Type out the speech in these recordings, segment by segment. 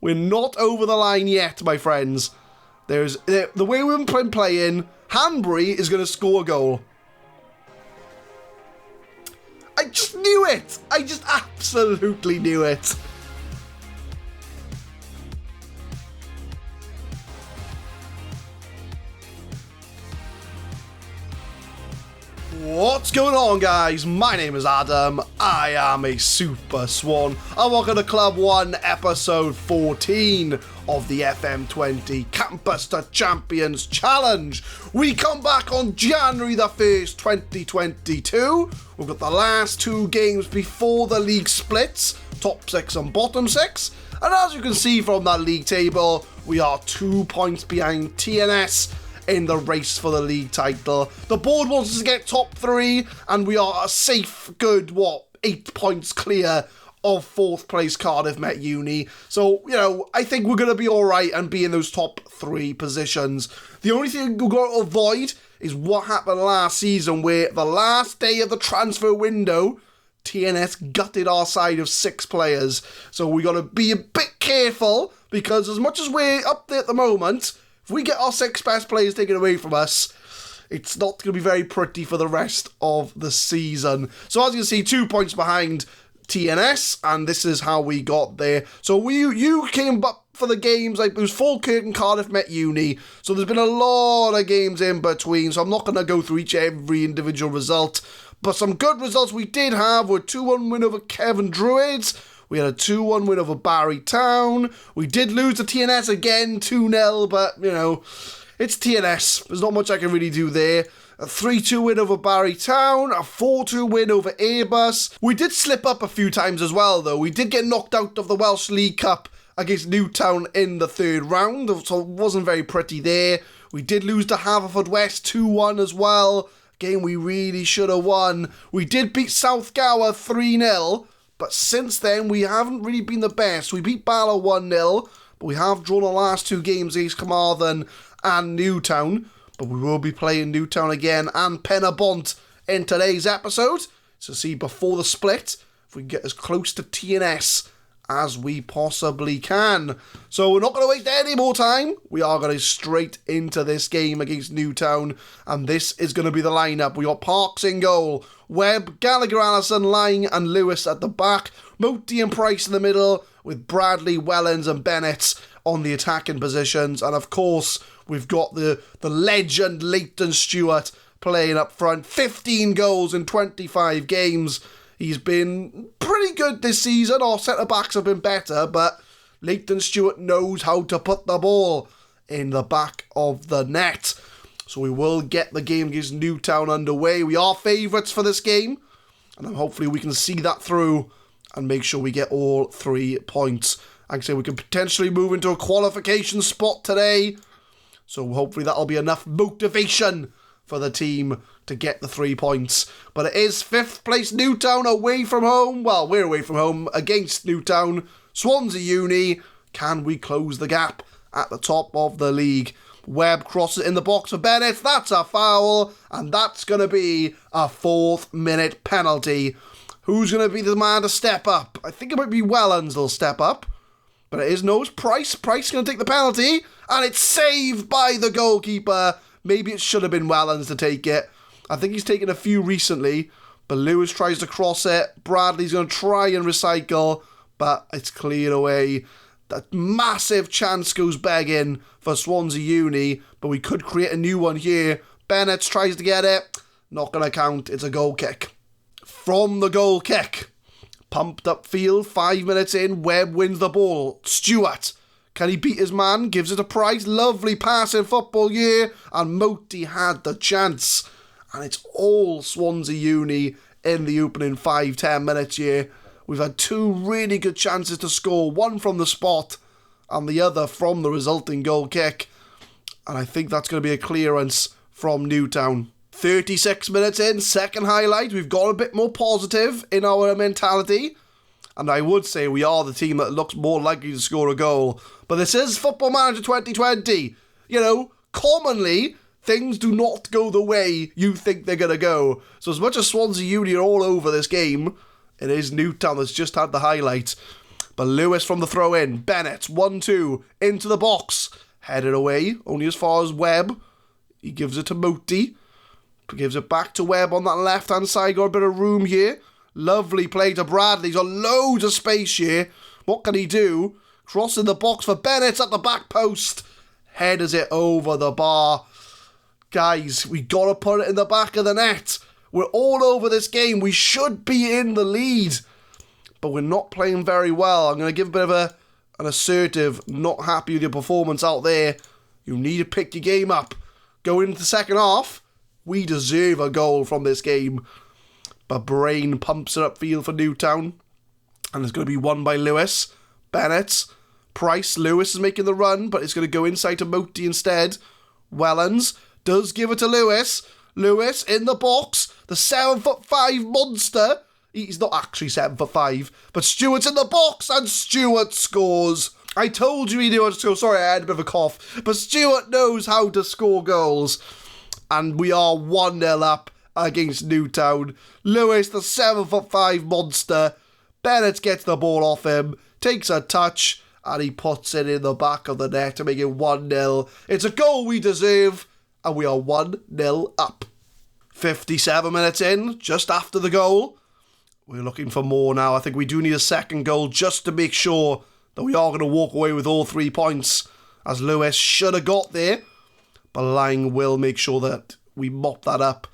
We're not over the line yet, my friends. The way we've been playing, Hanbury is going to score a goal. I just knew it. I just absolutely knew it. What's going on, guys? My name is Adam. I am a Super Swan. And welcome to Club 1, episode 14 of the FM20 Campus to Champions Challenge. We come back on January the 1st, 2022. We've got the last two games before the league splits, top 6 and bottom 6. And as you can see from that league table, we are 2 points behind TNS in the race for the league title. The board wants us to get top 3, and we are a safe, good, 8 points clear of 4th place Cardiff Met Uni. So, I think we're going to be alright and be in those top 3 positions. The only thing we've got to avoid is what happened last season, where the last day of the transfer window, TNS gutted our side of 6 players. So we got to be a bit careful, because as much as we're up there at the moment, if we get our 6 best players taken away from us, it's not going to be very pretty for the rest of the season. So as you can see, 2 points behind TNS, and this is how we got there. So you came up for the games, like it was Falkirk and Cardiff Met Uni, so there's been a lot of games in between, so I'm not going to go through every individual result, but some good results we did have were 2-1 win over Kevin Druids. We had a 2-1 win over Barry Town. We did lose to TNS again, 2-0, but, it's TNS. There's not much I can really do there. A 3-2 win over Barry Town, a 4-2 win over Airbus. We did slip up a few times as well, though. We did get knocked out of the Welsh League Cup against Newtown in the 3rd round, so it wasn't very pretty there. We did lose to Haverfordwest 2-1 as well. Game we really should have won. We did beat South Gower 3-0. But since then, we haven't really been the best. We beat Bala 1-0, but we have drawn the last 2 games against Carmarthen and Newtown. But we will be playing Newtown again and Penybont in today's episode. So see, before the split, if we can get as close to TNS as we possibly can. So we're not going to waste any more time. We are going straight into this game against Newtown. And this is going to be the lineup. We got Parks in goal, Webb, Gallagher, Allison, Lang and Lewis at the back, Moti and Price in the middle, with Bradley, Wellens and Bennett on the attacking positions. And of course, we've got the legend Leighton Stewart playing up front. 15 goals in 25 games. He's been pretty good this season. Our centre-backs have been better, but Leighton Stewart knows how to put the ball in the back of the net. So we will get the game against Newtown underway. We are favourites for this game, and hopefully we can see that through and make sure we get all 3 points. Like I say, we can potentially move into a qualification spot today, so hopefully that'll be enough motivation for the team to get the 3 points. But it is 5th place Newtown away from home. Well, we're away from home against Newtown. Swansea Uni. Can we close the gap at the top of the league? Webb crosses it in the box for Bennett. That's a foul. And that's going to be a 4th minute penalty. Who's going to be the man to step up? I think it might be Wellens will step up. But it is Price. Price is going to take the penalty. And it's saved by the goalkeeper. Maybe it should have been Wellens to take it. I think he's taken a few recently, but Lewis tries to cross it. Bradley's going to try and recycle, but it's cleared away. That massive chance goes begging for Swansea Uni, but we could create a new one here. Bennett tries to get it. Not going to count. It's a goal kick. From the goal kick. Pumped up field, 5 minutes in, Webb wins the ball. Stewart. Can he beat his man? Gives it to Price. Lovely pass in football here. And Moti had the chance. And it's all Swansea Uni in the opening 5-10 minutes here. We've had 2 really good chances to score. One from the spot and the other from the resulting goal kick. And I think that's going to be a clearance from Newtown. 36 minutes in, second highlight. We've got a bit more positive in our mentality. And I would say we are the team that looks more likely to score a goal. But this is Football Manager 2020. Commonly, things do not go the way you think they're going to go. So as much as Swansea Uni are all over this game, it is Newtown that's just had the highlight. But Lewis from the throw-in. Bennett, 1-2, into the box. Headed away, only as far as Webb. He gives it to Moti. Gives it back to Webb on that left-hand side. Got a bit of room here. Lovely play to Bradley. He's got loads of space here. What can he do? Crossing the box for Bennett at the back post. Headers it over the bar. Guys, we got to put it in the back of the net. We're all over this game. We should be in the lead. But we're not playing very well. I'm going to give a bit of an assertive, not happy with your performance out there. You need to pick your game up. Going into the second half, we deserve a goal from this game. But Brain pumps it upfield for Newtown. And it's going to be won by Lewis. Bennett. Price. Lewis is making the run, but it's going to go inside to Moti instead. Wellens does give it to Lewis. Lewis in the box. The 7'5" monster. He's not actually 7'5", but Stewart's in the box, and Stewart scores. I told you he knew how to score. Sorry, I had a bit of a cough. But Stewart knows how to score goals. And we are 1-0 up against Newtown. Lewis, the 7'5" monster. Bennett gets the ball off him, takes a touch, and he puts it in the back of the net to make it 1-0. It's a goal we deserve, and we are 1-0 up. 57 minutes in, just after the goal. We're looking for more now. I think we do need a second goal just to make sure that we are going to walk away with all 3 points, as Lewis should have got there. But Lang will make sure that we mop that up.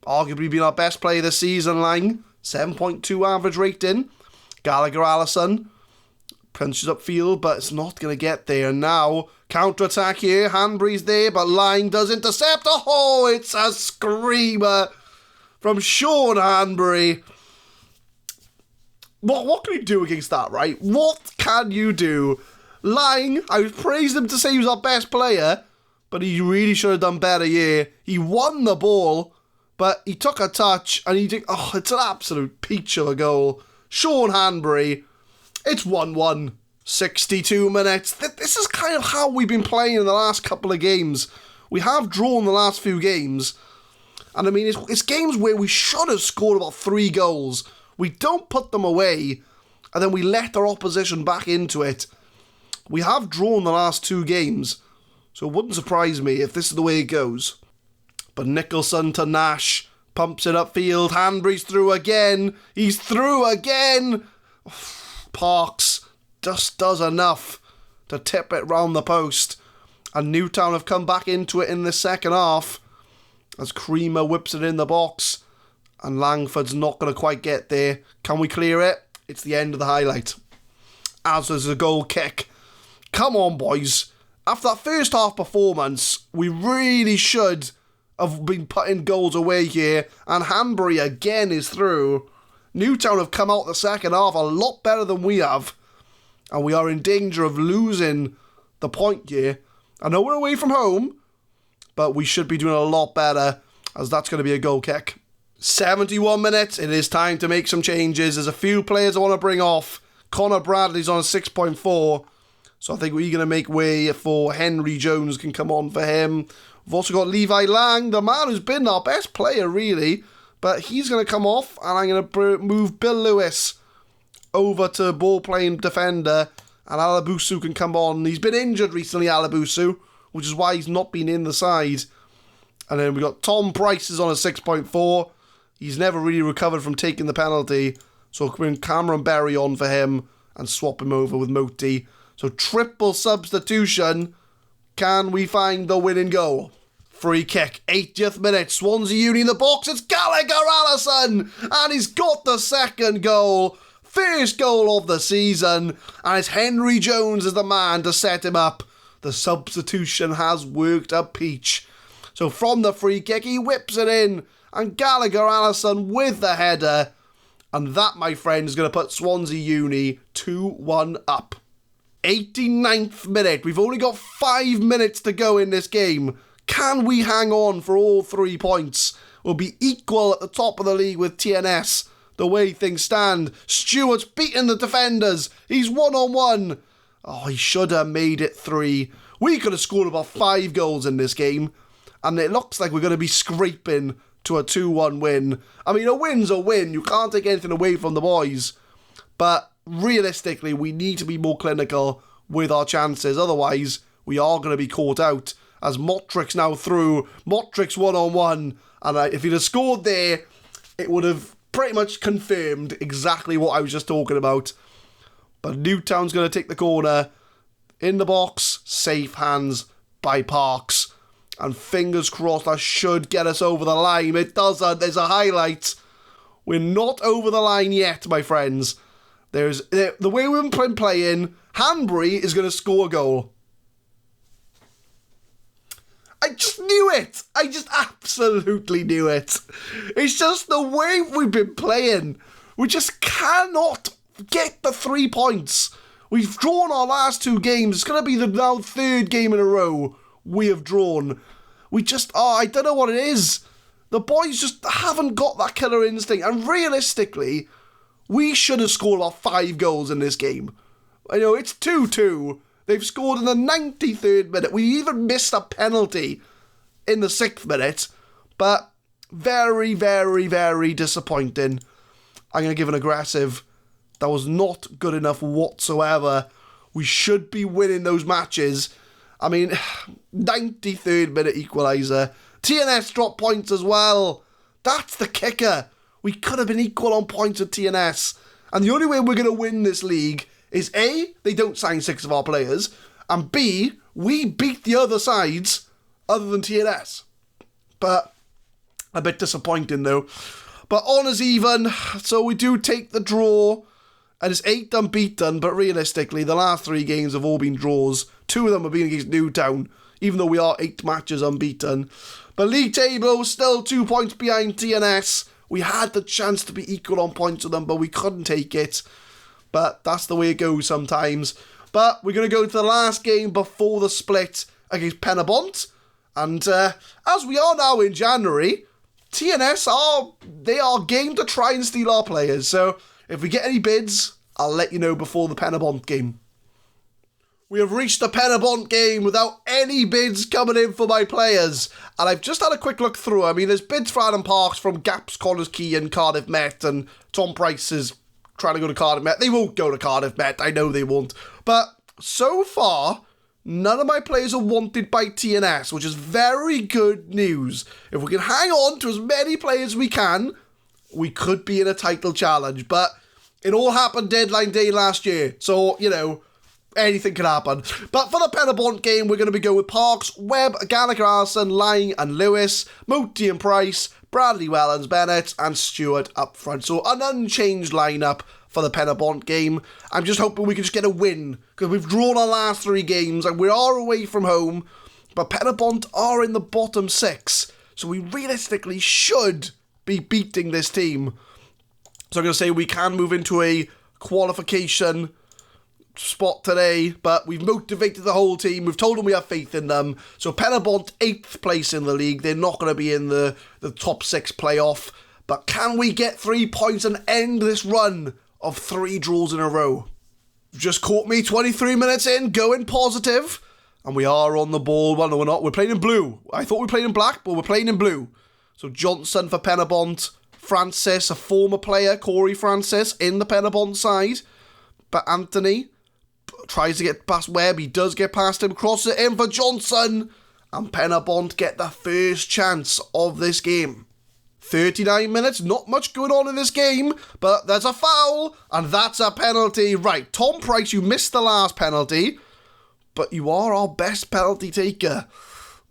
Arguably been our best player this season, Lang. 7.2 average rating. Gallagher-Allison punches upfield, but it's not going to get there. And now, counter-attack here. Hanbury's there, but Lang does intercept. Oh, it's a screamer from Sean Hanbury. What can you do against that, right? What can you do? Lang, I praised him to say he was our best player, but he really should have done better here. He won the ball, but he took a touch, and he did. Oh, it's an absolute peach of a goal. Sean Hanbury. It's 1-1. 62 minutes. This is kind of how we've been playing in the last couple of games. We have drawn the last few games, and I mean, it's games where we should have scored about 3 goals. We don't put them away, and then we let our opposition back into it. We have drawn the last 2 games, so it wouldn't surprise me if this is the way it goes. But Nicholson to Nash, pumps it upfield, Hanbury's through again, he's through again! Parks just does enough to tip it round the post, and Newtown have come back into it in the second half, as Creamer whips it in the box. And Langford's not going to quite get there. Can we clear it? It's the end of the highlight. As there's a goal kick. Come on, boys. After that first half performance, we really should have been putting goals away here. And Hanbury again is through. Newtown have come out the second half a lot better than we have. And we are in danger of losing the point here. I know we're away from home, but we should be doing a lot better, as that's going to be a goal kick. 71 minutes, it is time to make some changes. There's a few players I want to bring off. Connor Bradley's on a 6.4, so I think we're going to make way for Henry Jones can come on for him. We've also got Levi Lang, the man who's been our best player, really, but he's going to come off, and I'm going to move Bill Lewis over to ball-playing defender, and Alabusu can come on. He's been injured recently, Alabusu, which is why he's not been in the side. And then we got Tom Price is on a 6.4. He's never really recovered from taking the penalty, so we'll bring Cameron Berry on for him and swap him over with Moti. So triple substitution. Can we find the winning goal? Free kick, 80th minute, Swansea Uni in the box, it's Gallagher-Allison, and he's got the second goal. First goal of the season, and it's Henry Jones as the man to set him up. The substitution has worked a peach. So from the free kick, he whips it in, and Gallagher-Allison with the header. And that, my friend, is going to put Swansea Uni 2-1 up. 89th minute. We've only got 5 minutes to go in this game. Can we hang on for all 3 points? We'll be equal at the top of the league with TNS. The way things stand. Stewart's beating the defenders. He's 1-on-1. Oh, he should have made it 3. We could have scored about 5 goals in this game. And it looks like we're going to be scraping to a 2-1 win. I mean, a win's a win. You can't take anything away from the boys. But realistically, we need to be more clinical with our chances. Otherwise, we are going to be caught out. As Motric's now through. Motric's one-on-one. And if he'd have scored there, it would have pretty much confirmed exactly what I was just talking about. But Newtown's going to take the corner. In the box, safe hands by Parks. And fingers crossed, that should get us over the line. It doesn't. There's a highlight. We're not over the line yet, my friends. The way we've been playing, Hanbury is going to score a goal. I just knew it. I just absolutely knew it. It's just the way we've been playing. We just cannot get the 3 points. We've drawn our last 2 games. It's going to be the now 3rd game in a row we have drawn. We just, I don't know what it is. The boys just haven't got that killer instinct. And realistically, we should have scored about 5 goals in this game. I know, it's 2-2. They've scored in the 93rd minute. We even missed a penalty in the 6th minute. But very, very, very disappointing. I'm going to give an aggressive. That was not good enough whatsoever. We should be winning those matches. I mean, 93rd minute equaliser. TNS dropped points as well. That's the kicker. We could have been equal on points with TNS. And the only way we're going to win this league is A, they don't sign 6 of our players, and B, we beat the other sides other than TNS. But a bit disappointing though. But honours even, so we do take the draw. And it's 8 unbeaten, but realistically, the last 3 games have all been draws. 2 of them have been against Newtown, even though we are 8 matches unbeaten. But league table, still 2 points behind TNS. We had the chance to be equal on points with them, but we couldn't take it. But that's the way it goes sometimes. But we're going to go to the last game before the split against Penybont. And as we are now in January, TNS are game to try and steal our players. So if we get any bids, I'll let you know before the Penybont game. We have reached the Penybont game without any bids coming in for my players. And I've just had a quick look through. I mean, there's bids for Adam Parks from Gaps, Connors Key and Cardiff Met. And Tom Price is trying to go to Cardiff Met. They won't go to Cardiff Met. I know they won't. But so far, none of my players are wanted by TNS, which is very good news. If we can hang on to as many players as we can, we could be in a title challenge. But it all happened deadline day last year. So, you know, anything can happen. But for the Penybont game, we're going to be going with Parks, Webb, Gallagher, Allison, Lang and Lewis, Moti and Price, Bradley, Wellens, Bennett and Stewart up front. So an unchanged lineup for the Penybont game. I'm just hoping we can just get a win, because we've drawn our last 3 games and we are away from home. But Penybont are in the bottom 6. So we realistically should be beating this team. So I'm going to say we can move into a qualification spot today, but we've motivated the whole team. We've told them we have faith in them. So Penybont 8th place in the league. They're not going to be in the top 6 playoff. But can we get 3 points and end this run of 3 draws in a row? Just caught me 23 minutes in, going positive. And we are on the ball. Well, no, we're not. We're playing in blue. I thought we were playing in black, but we're playing in blue. So Johnson for Penybont. Francis, a former player, Corey Francis, in the Penybont side. But Anthony tries to get past Webb. He does get past him. Crosses it in for Johnson. And Penybont get the first chance of this game. 39 minutes. Not much going on in this game. But there's a foul. And that's a penalty. Right, Tom Price, you missed the last penalty. But you are our best penalty taker.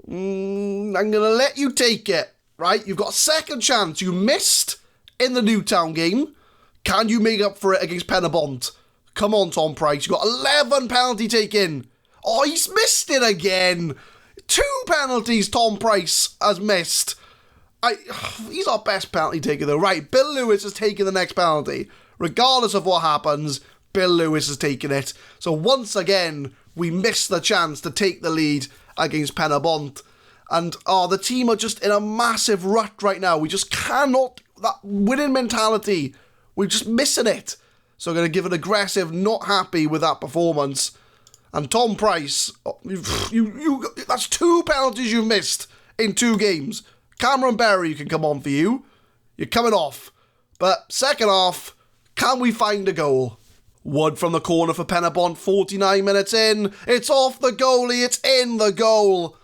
I'm going to let you take it. Right, you've got a second chance. You missed in the Newtown game. Can you make up for it against Penybont? Come on, Tom Price. You've got 11 penalty taken. Oh, he's missed it again. 2 penalties Tom Price has missed. He's our best penalty taker, though. Right, Bill Lewis has taken the next penalty. Regardless of what happens, Bill Lewis has taken it. So once again, we missed the chance to take the lead against Penybont. And the team are just in a massive rut right now. We just cannot, that winning mentality, we're just missing it. So I'm going to give an aggressive, not happy with that performance. And Tom Price, that's 2 penalties you've missed in 2 games. Cameron Berry, you can come on for you. You're coming off. But second half, can we find a goal? Wood from the corner for Penybont, 49 minutes in. It's off the goalie, it's in the goal.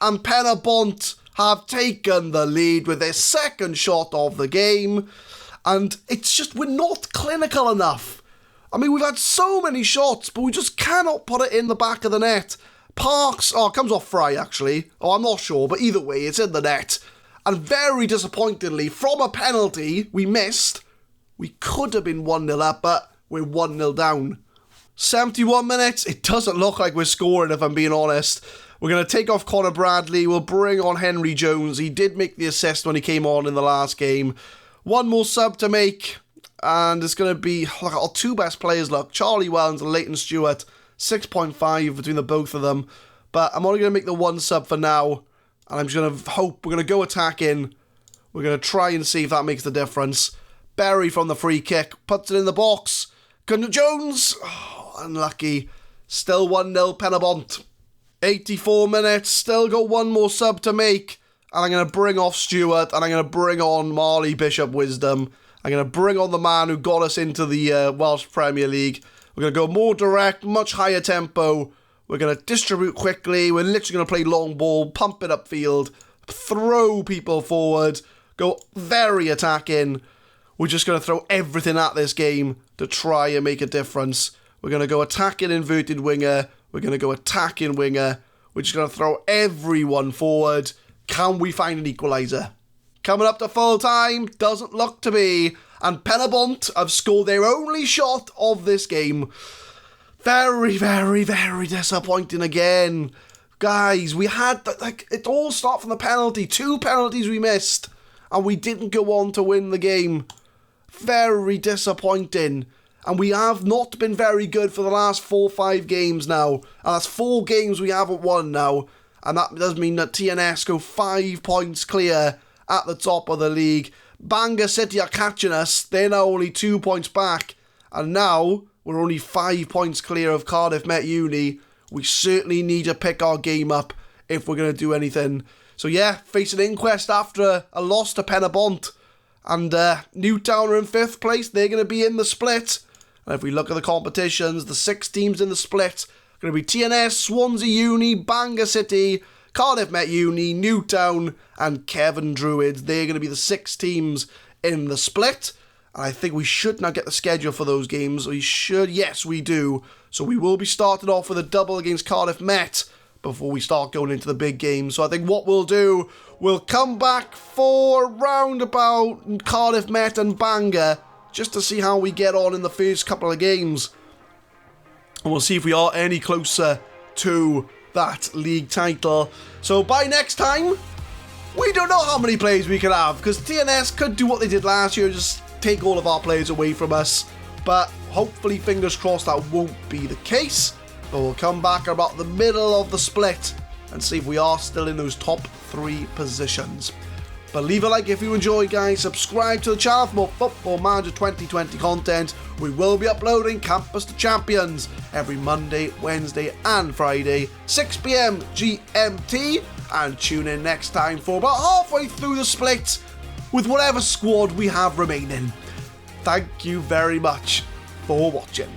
And Penybont have taken the lead with their second shot of the game. And it's just, we're not clinical enough. I mean, we've had so many shots, but we just cannot put it in the back of the net. Parks, it comes off Fry, actually. I'm not sure, but either way, it's in the net. And very disappointingly, from a penalty we missed, we could have been 1-0 up, but we're 1-0 down. 71 minutes, it doesn't look like we're scoring, if I'm being honest. We're going to take off Connor Bradley, we'll bring on Henry Jones. He did make the assist when he came on in the last game. One more sub to make, and it's going to be our two best players, look, Charlie Wellens and Leighton Stewart. 6.5 between the both of them. But I'm only going to make the one sub for now. And I'm just going to hope we're going to go attacking. We're going to try and see if that makes the difference. Berry from the free kick. Puts it in the box. Jones. Unlucky. Still 1-0 Penybont. 84 minutes. Still got one more sub to make. And I'm going to bring off Stewart. And I'm going to bring on Marley Bishop Wisdom. I'm going to bring on the man who got us into the Welsh Premier League. We're going to go more direct, much higher tempo. We're going to distribute quickly. We're literally going to play long ball, pump it upfield, throw people forward, go very attacking. We're just going to throw everything at this game to try and make a difference. We're going to go attacking inverted winger. We're going to go attacking winger. We're just going to throw everyone forward. Can we find an equaliser? Coming up to full time, doesn't look to be. And Penybont have scored their only shot of this game. Very, very, very disappointing again. Guys, we had, it all started from the penalty. 2 penalties we missed. And we didn't go on to win the game. Very disappointing. And we have not been very good for the last 4 or 5 games now. And that's 4 games we haven't won now. And that does mean that TNS go 5 points clear at the top of the league. Bangor City are catching us. They're now only 2 points back. And now we're only 5 points clear of Cardiff Met Uni. We certainly need to pick our game up if we're going to do anything. So yeah, facing Inquest after a loss to Penybont. And Newtown are in 5th place. They're going to be in the split. And if we look at the competitions, the 6 teams in the split are going to be TNS, Swansea Uni, Bangor City, Cardiff Met Uni, Newtown, and Kevin Druids. They're going to be the 6 teams in the split. And I think we should now get the schedule for those games. We should, yes, we do. So we will be starting off with a double against Cardiff Met before we start going into the big games. So I think what we'll do, we'll come back for round about Cardiff Met and Bangor just to see how we get on in the first couple of games. And we'll see if we are any closer to that league title. So by next time, we don't know how many players we can have, because TNS could do what they did last year, just take all of our players away from us. But hopefully, fingers crossed, that won't be the case. But we'll come back about the middle of the split and see if we are still in those top 3 positions. But leave a like if you enjoyed, guys. Subscribe to the channel for more Football Manager 2020 content. We will be uploading Campus to Champions every Monday, Wednesday and Friday, 6 PM GMT. And tune in next time for about halfway through the split with whatever squad we have remaining. Thank you very much for watching.